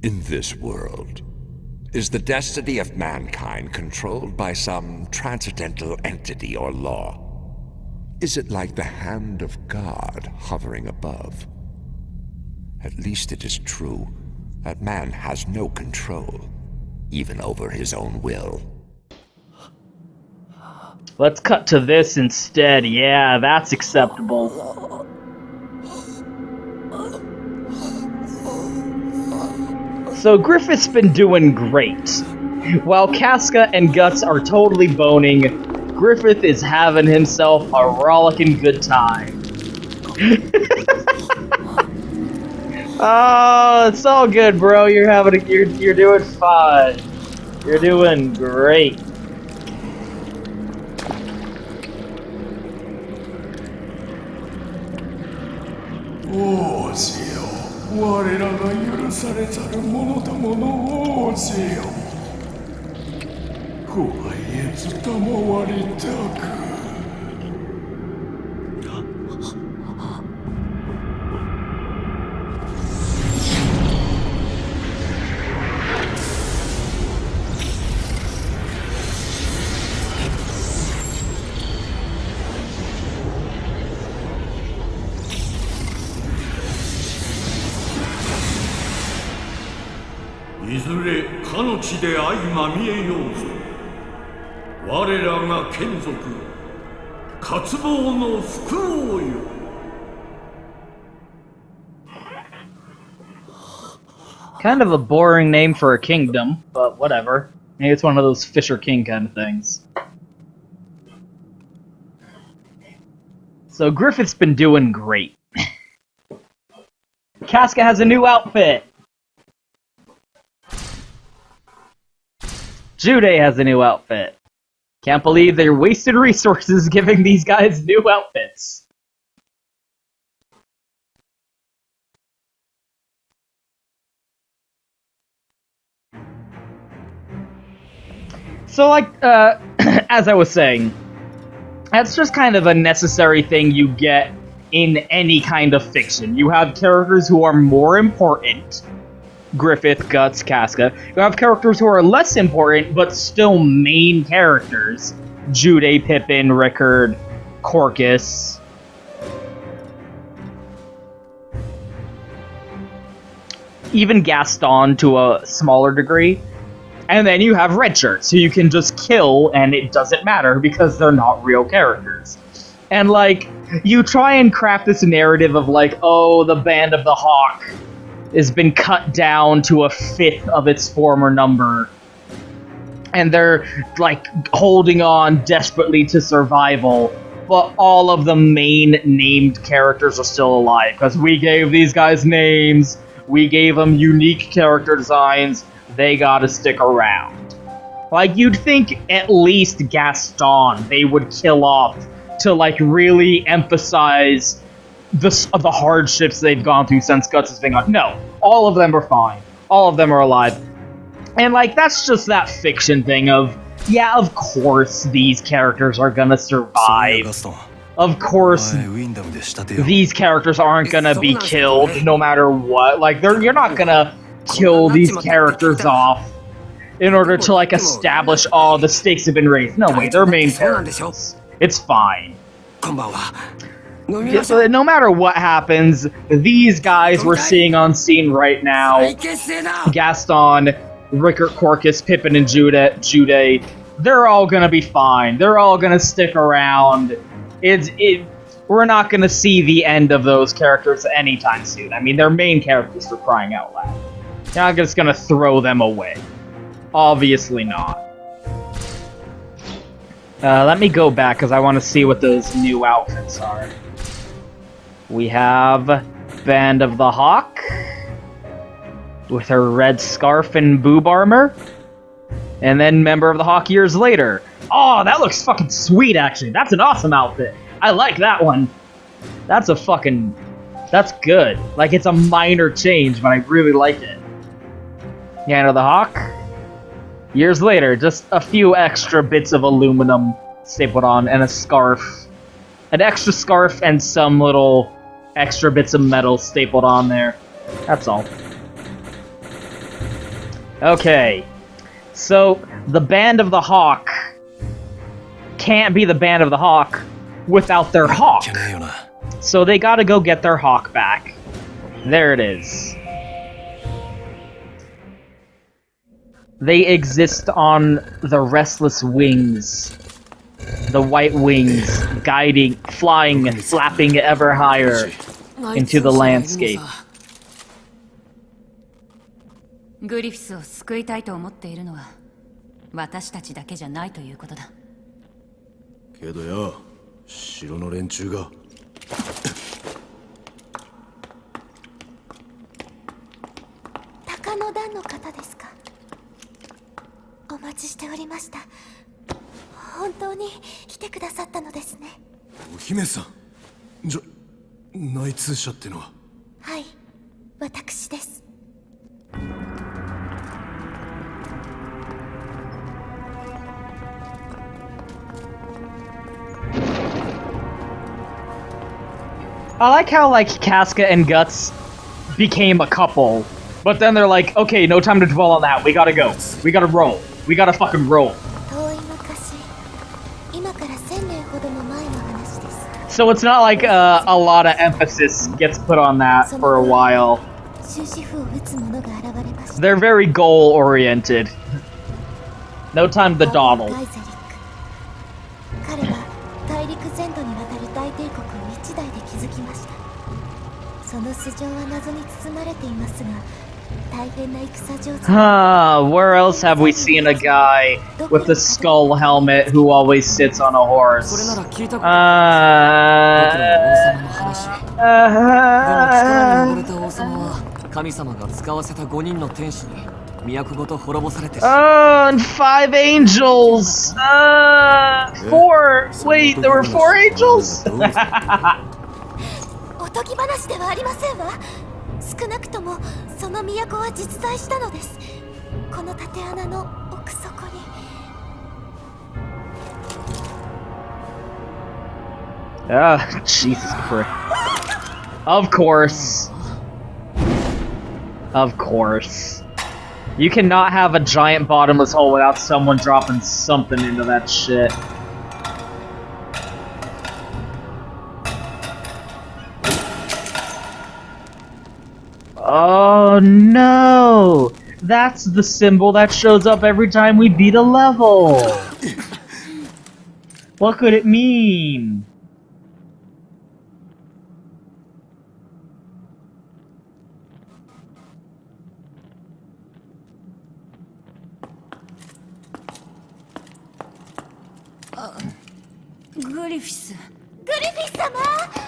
In this world, is the destiny of mankind controlled by some transcendental entity or law? Is it like the hand of God hovering above? At least it is true that man has no control, even over his own will. Let's cut to this instead. Yeah, that's acceptable. So Griffith's been doing great. While Casca and Guts are totally boning, Griffith is having himself a rollicking good time. Oh, it's all good, bro. You're doing fine. You're doing great. Oh, 我らが許されざる者どもの王子よ。ご愛謁賜りたく。いずれかの地で相まみえようぞ。我らが眷属、渇望の福王よ。Kind of a boring name for a kingdom, but whatever. Maybe it's one of those Fisher King kind of things. So Griffith's been doing great. Casca has a new outfit! Jude has a new outfit. Can't believe they wasted resources giving these guys new outfits. So, like, as I was saying, that's just kind of a necessary thing you get in any kind of fiction. You have characters who are more important. Griffith, Guts, Casca. You have characters who are less important, but still main characters. Jude, Pippin, Rickard, Corcus. Even Gaston to a smaller degree. And then you have red shirts, who you can just kill and it doesn't matter because they're not real characters. And like, you try and craft this narrative of like, oh, the Band of the Hawk has been cut down to a fifth of its former number. And they're, like, holding on desperately to survival. But all of the main named characters are still alive. Because we gave these guys names. We gave them unique character designs. They gotta stick around. Like, you'd think at least Gaston they would kill off to, like, really emphasize the hardships they've gone through since Guts has been gone. No, all of them are fine. All of them are alive. And, like, that's just that fiction thing of, yeah, of course these characters are gonna survive. Of course these characters aren't gonna be killed no matter what. Like, you're not gonna kill these characters off in order to, like, establish, oh, the stakes have been raised. No way, they're main characters. It's fine. Yeah, so no matter what happens, these guys we're seeing on scene right now, Gaston, Rickard, Corcus, Pippin, and Jude, they're all gonna be fine. They're all gonna stick around. We're not gonna see the end of those characters anytime soon. I mean, they're main characters for crying out loud. You're not just gonna throw them away. Obviously not. Let me go back, because I want to see what those new outfits are. We have Band of the Hawk, with her red scarf and boob armor. And then Member of the Hawk years later. Oh, that looks fucking sweet, actually. That's an awesome outfit. I like that one. That's good. Like, it's a minor change, but I really like it. Band of the Hawk. Years later, just a few extra bits of aluminum stapled on, and a scarf. An extra scarf and some little extra bits of metal stapled on there. That's all. Okay. So, the Band of the Hawk can't be the Band of the Hawk without their hawk. So they gotta go get their hawk back. There it is. They exist on the restless wings. The white wings, guiding, flying, flapping ever higher into the landscape. グリフィスを救いたいと思っているのは私たちだけじゃないということだ。けどよ、城の連中が。鷹の団の方ですか。お待ちしておりました。本当に来てくださったのですね。お姫さん。内通者ってのは。はい、私です。I like how, like, Casca and Guts became a couple, but then they're like, okay, no time to dwell on that, we gotta go. We gotta roll. We gotta fucking roll. So it's not like a lot of emphasis gets put on that for a while. They're very goal-oriented. No time to dawdle. Where else have we seen a guy with a skull helmet who always sits on a horse? And 5 angels! 4! Wait, there were 4 angels? おとぎ話ではありませんわ。少なくともその都は実在したのです。この縦穴の奥底に。Jesus Christ. Of course. Of course. You cannot have a giant bottomless hole without someone dropping something into that shit. Oh no! That's the symbol that shows up every time we beat a level! What could it mean? Griffiths. Griffiths 様!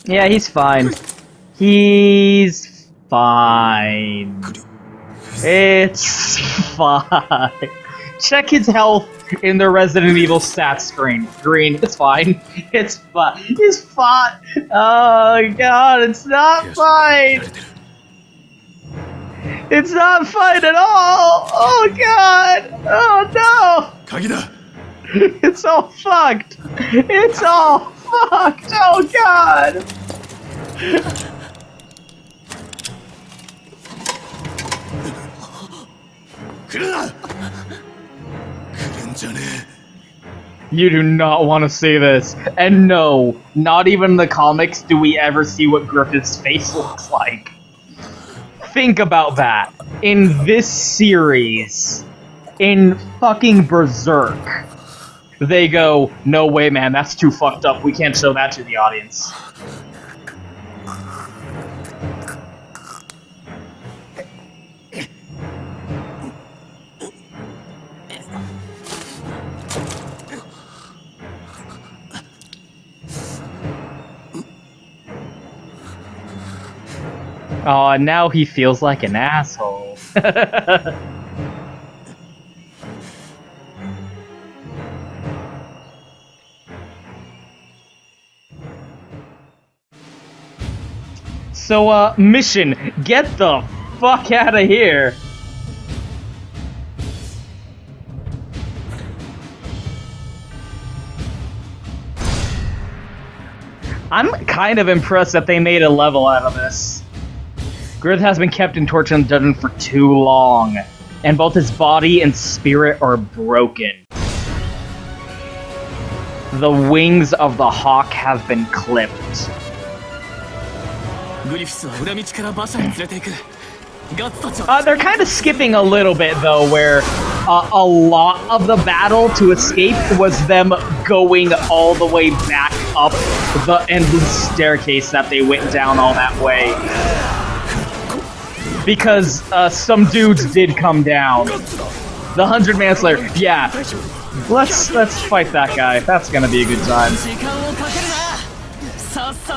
Yeah, he's fine. He's fine. It's fine. Check his health in the Resident Evil stats screen. Green. It's fine. It's fine. It's fine. Oh god, it's not fine. It's not fine at all. Oh god. Oh no. It's all fucked. It's all fucked. Oh god. You do not want to see this. And no, not even in the comics do we ever see what Griffith's face looks like. Think about that. In this series, in fucking Berserk, they go, no way man, that's too fucked up, we can't show that to the audience. Oh, now he feels like an asshole. So, mission, get the fuck out of here. I'm kind of impressed that they made a level out of this. Grid has been kept in torture in the dungeon for too long, and both his body and spirit are broken. The wings of the hawk have been clipped. They're kind of skipping a little bit, though, where a lot of the battle to escape was them going all the way back up the endless staircase that they went down all that way. Because some dudes did come down. The 100-man Slayer, yeah. Let's fight that guy. That's gonna be a good time.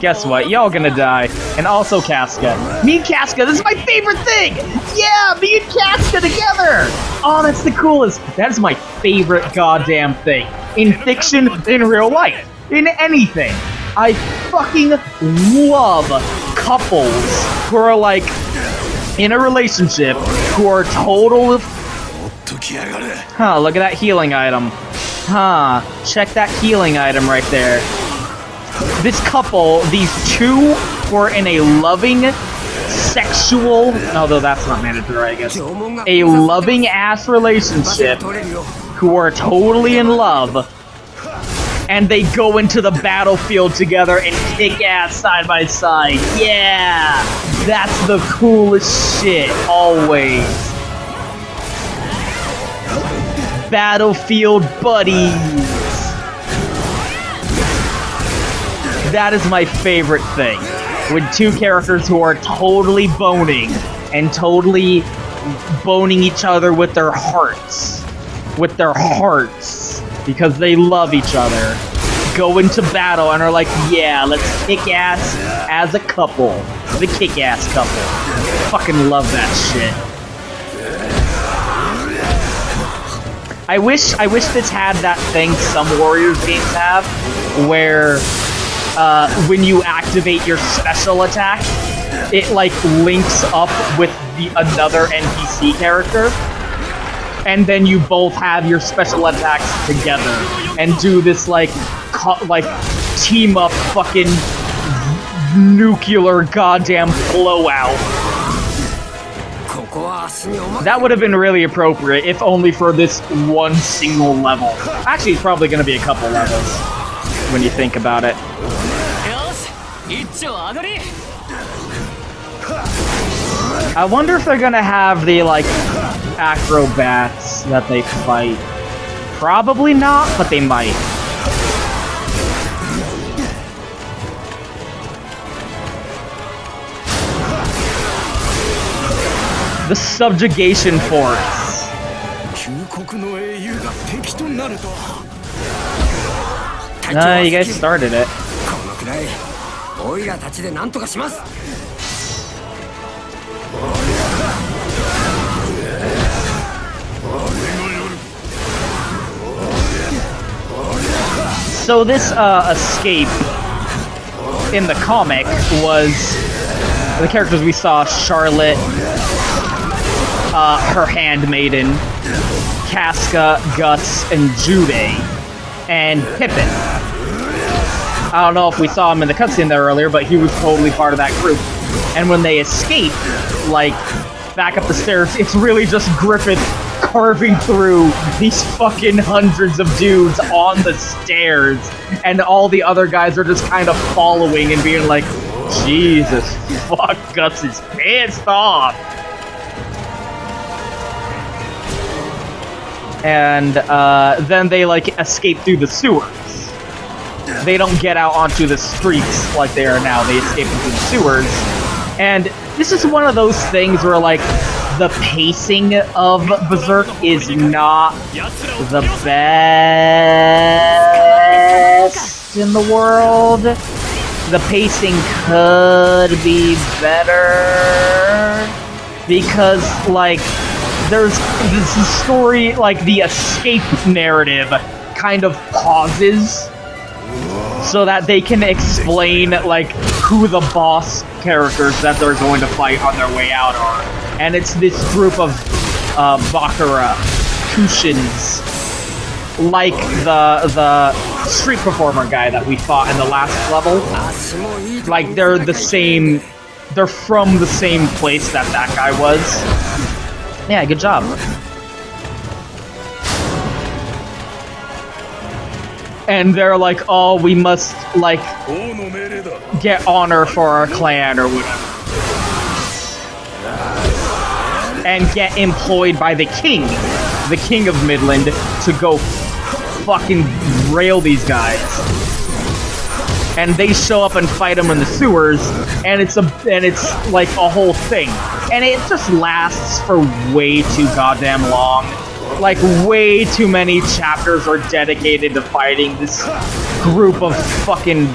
Guess what? Y'all gonna die. And also Casca. Me and Casca, this is my favorite thing! Yeah, me and Casca together! Oh, that's the coolest. That is my favorite goddamn thing. In fiction, in real life, in anything. I fucking love couples who are like in a relationship who are total. Huh, look at that healing item. Huh, check that healing item right there. This couple, these two, were in a loving, sexual, although that's not mandatory, I guess, a loving-ass relationship who are totally in love, and they go into the battlefield together and kick ass side by side. Yeah! That's the coolest shit, always. Battlefield buddies. That is my favorite thing. With two characters who are totally boning and totally boning each other with their hearts. With their hearts. Because they love each other. Go into battle and are like, yeah, let's kick ass as a couple. The kick-ass couple. Fucking love that shit. I wish this had that thing some Warriors games have, where when you activate your special attack, it like links up with another NPC character, and then you both have your special attacks together and do this like team up fucking nuclear goddamn blowout. That would have been really appropriate, if only for this one single level. Actually, it's probably going to be a couple levels, when you think about it. I wonder if they're going to have the, like, acrobats that they fight. Probably not, but they might. The subjugation force. You guys started it. So this escape in the comic was the characters we saw: Charlotte, her handmaiden, Casca, Guts, and Jude, and Pippin. I don't know if we saw him in the cutscene there earlier, but he was totally part of that group. And when they escape, like, back up the stairs, it's really just Griffith carving through these fucking hundreds of dudes on the stairs, and all the other guys are just kind of following and being like, Jesus fuck, Guts is pissed off. And then they like escape through the sewers. They don't get out onto the streets like they are now. They escape into the sewers. And this is one of those things where like the pacing of Berserk is not the best in the world. The pacing could be better because like there's this story, like the escape narrative kind of pauses so that they can explain like who the boss characters that they're going to fight on their way out are. And it's this group of Bakura, Kushins, like the street performer guy that we fought in the last level. Like, they're the same... They're from the same place that guy was. Yeah, good job. And they're like, oh, we must, like, get honor for our clan or whatever. And get employed by the king of Midland, to go fucking rail these guys. And they show up and fight them in the sewers, and it's like a whole thing. And it just lasts for way too goddamn long. Like, way too many chapters are dedicated to fighting this group of fucking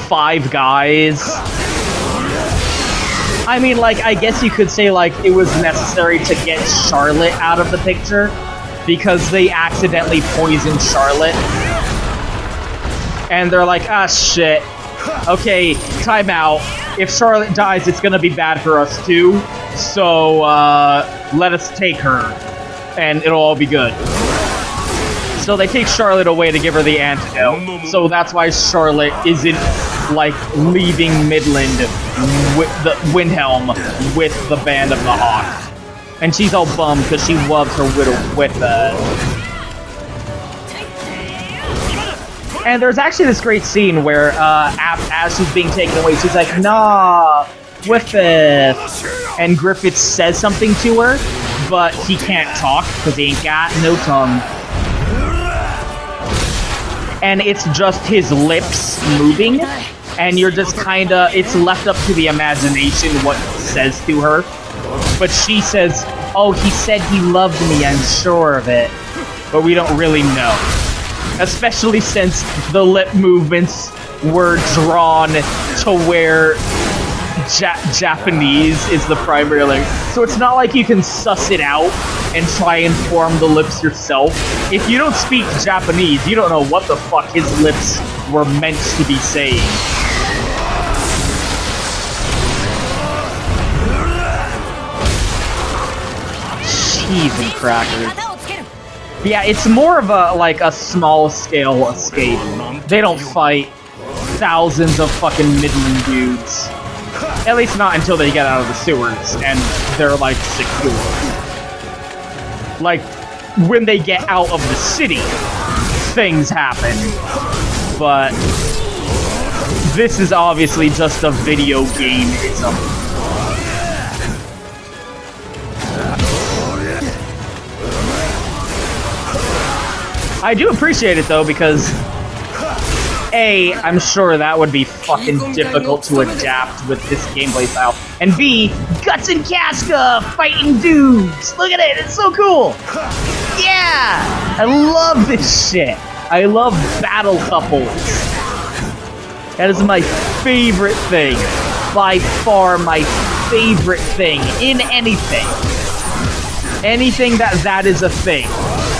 5 guys. I mean, like, I guess you could say, like, it was necessary to get Charlotte out of the picture, because they accidentally poisoned Charlotte. And they're like, ah, shit. Okay, time out. If Charlotte dies, it's gonna be bad for us too. So, let us take her. And it'll all be good. So they take Charlotte away to give her the antidote. So that's why Charlotte isn't, like, leaving Midland with the Windhelm with the Band of the Hawk. And she's all bummed because she loves her with And there's actually this great scene where, as she's being taken away, she's like, nah, Griffith. And Griffith says something to her, but he can't talk because he ain't got no tongue. And it's just his lips moving, and you're just kinda, it's left up to the imagination what he says to her. But she says, oh, he said he loved me, I'm sure of it. But we don't really know. Especially since the lip movements were drawn to where Japanese is the primary language. So it's not like you can suss it out and try and form the lips yourself. If you don't speak Japanese, you don't know what the fuck his lips were meant to be saying. Cheese and crackers. Yeah, it's more of a, like, a small-scale escape. They don't fight thousands of fucking Midland dudes. At least not until they get out of the sewers, and they're, like, secure. Like, when they get out of the city, things happen. But this is obviously just a video game-ism. I do appreciate it, though, because A, I'm sure that would be fucking difficult to adapt with this gameplay style, and B, Guts and Casca fighting dudes! Look at it, it's so cool! Yeah! I love this shit! I love battle couples. That is my favorite thing. By far my favorite thing in anything. Anything that is a thing.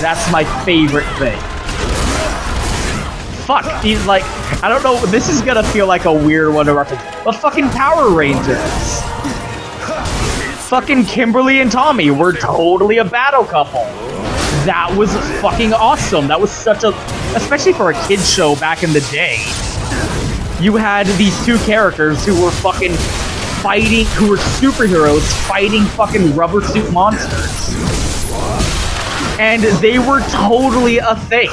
That's my favorite thing. Fuck, he's like, I don't know, this is gonna feel like a weird one to reference, but fucking Power Rangers. Fucking Kimberly and Tommy were totally a battle couple. That was fucking awesome. That was such a, especially for a kid's show back in the day. You had these two characters who were fucking fighting, who were superheroes fighting fucking rubber suit monsters. And they were totally a thing.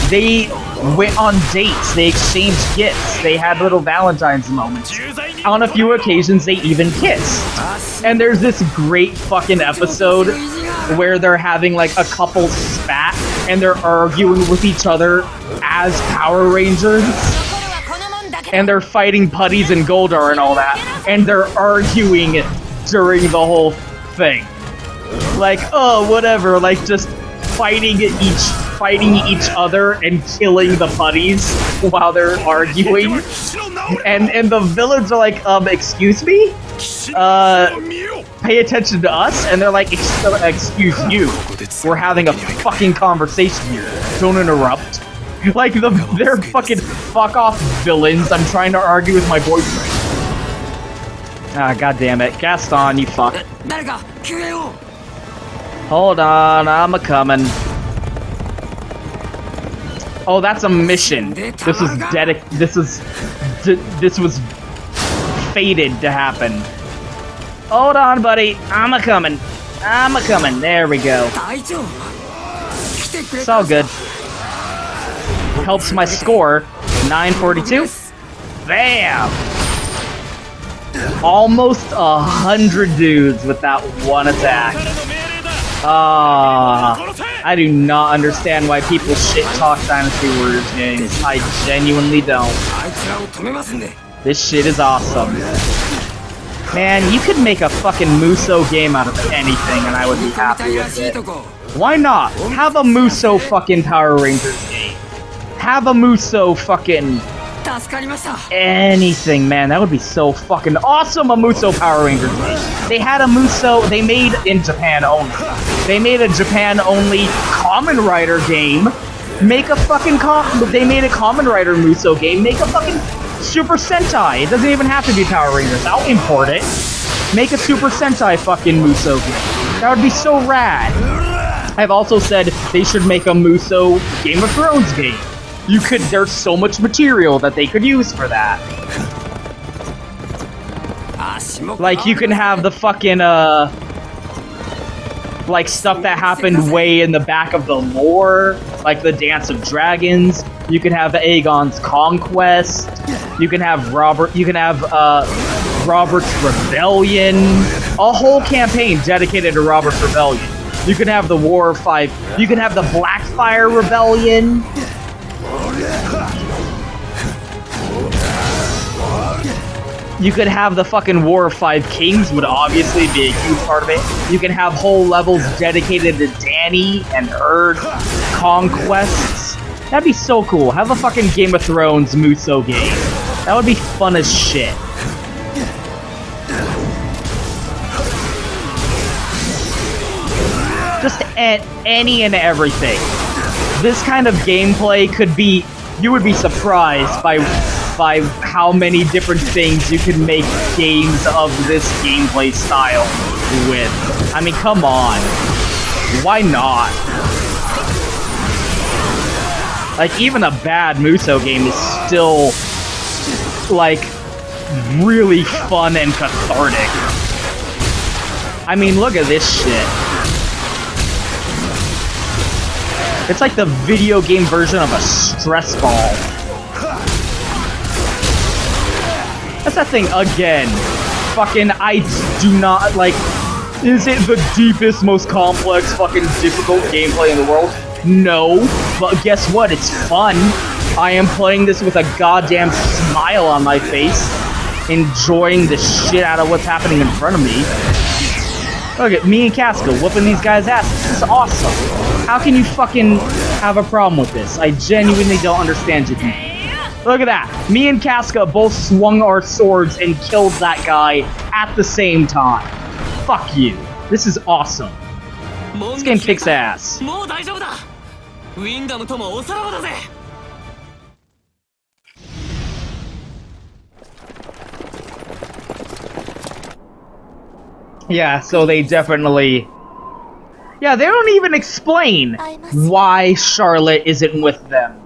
They went on dates, they exchanged gifts, they had little Valentine's moments. On a few occasions, they even kissed. And there's this great fucking episode where they're having like a couple spat and they're arguing with each other as Power Rangers. And they're fighting Putties and Goldar and all that. And they're arguing during the whole thing. Like, oh, whatever, like just fighting each other and killing the Putties while they're arguing. And the villains are like, excuse me? Pay attention to us? And they're like, excuse you. We're having a fucking conversation here. Don't interrupt. Like, they're fucking fuck off villains. I'm trying to argue with my boyfriend. Ah, goddammit. Gaston, you fuck. Hold on, I'm a-coming. Oh, that's a mission. This was fated to happen. Hold on, buddy. I'm a-coming. There we go. It's all good. Helps my score. 942. Bam! Almost 100 dudes with that one attack. I do not understand why people shit talk Dynasty Warriors games. I genuinely don't. This shit is awesome. Man, you could make a fucking Muso game out of anything and I would be happy with it. Why not? Have a Muso fucking Power Rangers game. Have a Muso fucking... anything, man. That would be so fucking awesome, a Muso Power Rangers game. They had a Muso... they made in Japan only. They made a Japan-only Kamen Rider game. Make a fucking... they made a Kamen Rider Muso game. Make a fucking Super Sentai. It doesn't even have to be Power Rangers. I'll import it. Make a Super Sentai fucking Muso game. That would be so rad. I've also said they should make a Muso Game of Thrones game. You could... there's so much material that they could use for that. Like, you can have the fucking, like, stuff that happened way in the back of the lore, like the Dance of Dragons. You can have Aegon's Conquest. You can have Robert's Rebellion. A whole campaign dedicated to Robert's Rebellion. You can have the War of Five. You can have the Blackfire Rebellion. You could have the fucking War of Five Kings, would obviously be a huge part of it. You can have whole levels dedicated to Dany and her conquests. That'd be so cool. Have a fucking Game of Thrones Muso game. That would be fun as shit. Just any and everything. This kind of gameplay could be... you would be surprised by how many different things you can make games of this gameplay style with. I mean, come on. Why not? Like, even a bad Muso game is still, like, really fun and cathartic. I mean, look at this shit. It's like the video game version of a stress ball. That's that thing again. Fucking, I do not, like... is it the deepest, most complex, fucking difficult gameplay in the world? No. But guess what? It's fun. I am playing this with a goddamn smile on my face. Enjoying the shit out of what's happening in front of me. Look at me and Casca whooping these guys' asses. This is awesome. How can you fucking have a problem with this? I genuinely don't understand you people. Look at that. Me and Casca both swung our swords and killed that guy at the same time. Fuck you. This is awesome. This game kicks ass. Yeah, so they definitely... yeah, they don't even explain why Charlotte isn't with them.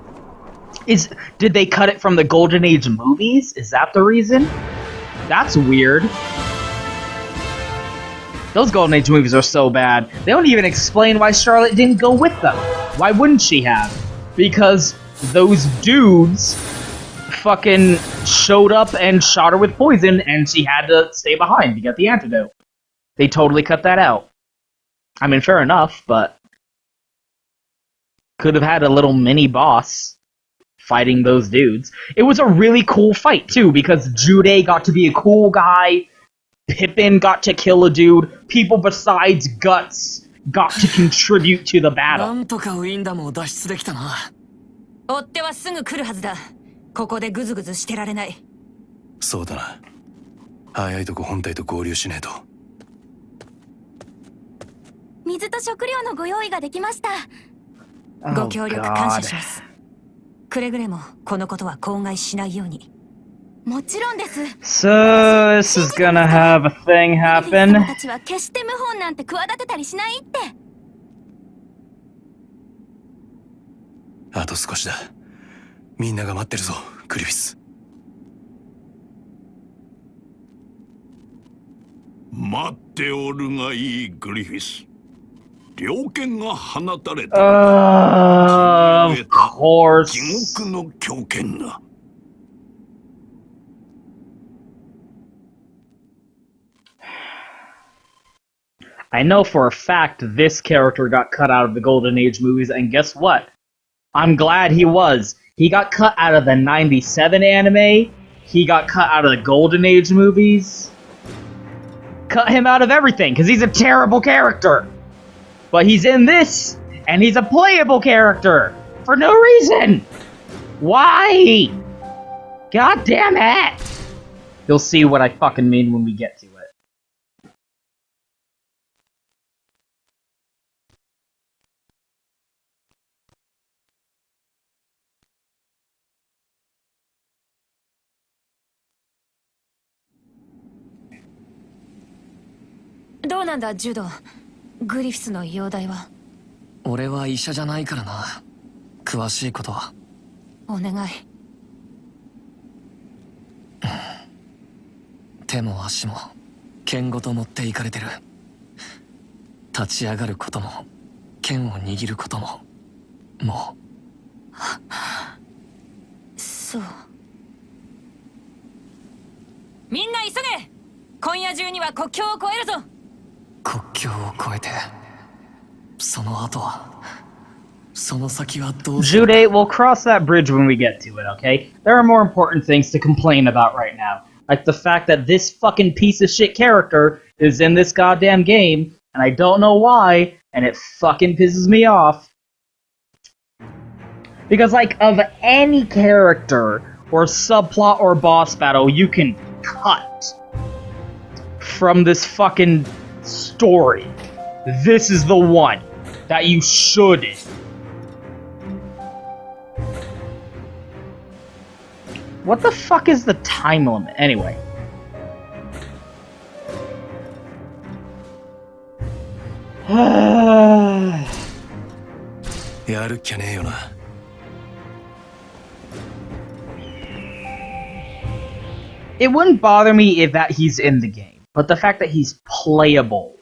Did they cut it from the Golden Age movies? Is that the reason? That's weird. Those Golden Age movies are so bad. They don't even explain why Charlotte didn't go with them. Why wouldn't she have? Because those dudes fucking showed up and shot her with poison, and she had to stay behind to get the antidote. They totally cut that out. I mean, fair enough, but... could have had a little mini-boss fighting those dudes. It was a really cool fight, too, because Jude got to be a cool guy, Pippin got to kill a dude, people besides Guts got to contribute to the battle. 追ってはすぐ来るはずだ。ここでグズグズしてられない。そうだな。早いとこ本体と合流しねえと。水と食料のご用意ができました。ご協力感謝します。くれぐれもこのことは口外しないように。もちろんです。So, this is gonna have a thing happen. たちは決して謀反なんて企てたりしないって。あと少しだ。みんなが待ってるぞ、グリフィス。待っておるがいい、グリフィス。猟犬が放たれた。Of course. 地獄の狂犬だ。I know for a fact this character got cut out of the Golden Age movies, and guess what? I'm glad he was. He got cut out of the 97 anime, he got cut out of the Golden Age movies. Cut him out of everything, because he's a terrible character. But he's in this, and he's a playable character, for no reason. Why? God damn it! You'll see what I fucking mean when we get to it. どうなんだ、ジュド。グリフィスの容体は。俺は医者じゃないからな。詳しいことは。お願い。手も足も剣ごと持っていかれてる。立ち上がることも剣を握ることももう。そう。みんな急げ。今夜中には国境を越えるぞ。国境を越えてその後はその先はどうする。 Jude, we'll cross that bridge when we get to it, okay? There are more important things to complain about right now. Like the fact that this fucking piece of shit character is in this goddamn game, and I don't know why, and it fucking pisses me off. Because, like, of any character, or subplot, or boss battle you can cut from this fucking story, this is the one that you shouldn't. What the fuck is the time limit, anyway? やるっきゃねえよな。 It wouldn't bother me if that he's in the game, but the fact that he's playable.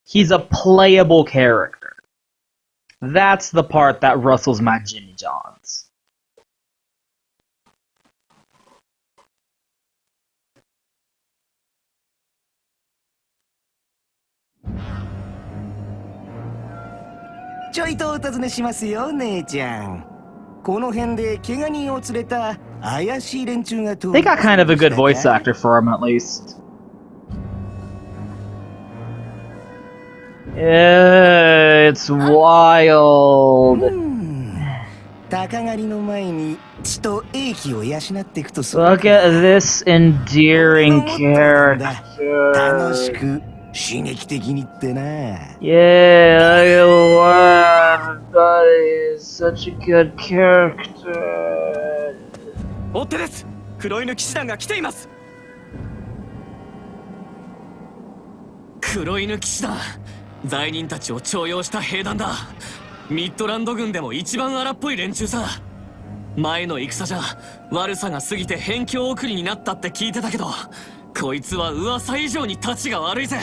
He's a playable character. That's the part that rustles my Jimmy Johns. They got kind of a good voice actor for him, at least. It's wild. Look at this endearing character. Yeah, everybody is such a good character. 追ってです。黒犬騎士団が来ています。黒犬騎士団、罪人たちを徴用した兵団だ。ミッドランド軍でも一番荒っぽい連中さ。前の戦じゃ悪さが過ぎて辺境送りになったって聞いてたけど、こいつは噂以上にタチが悪いぜ。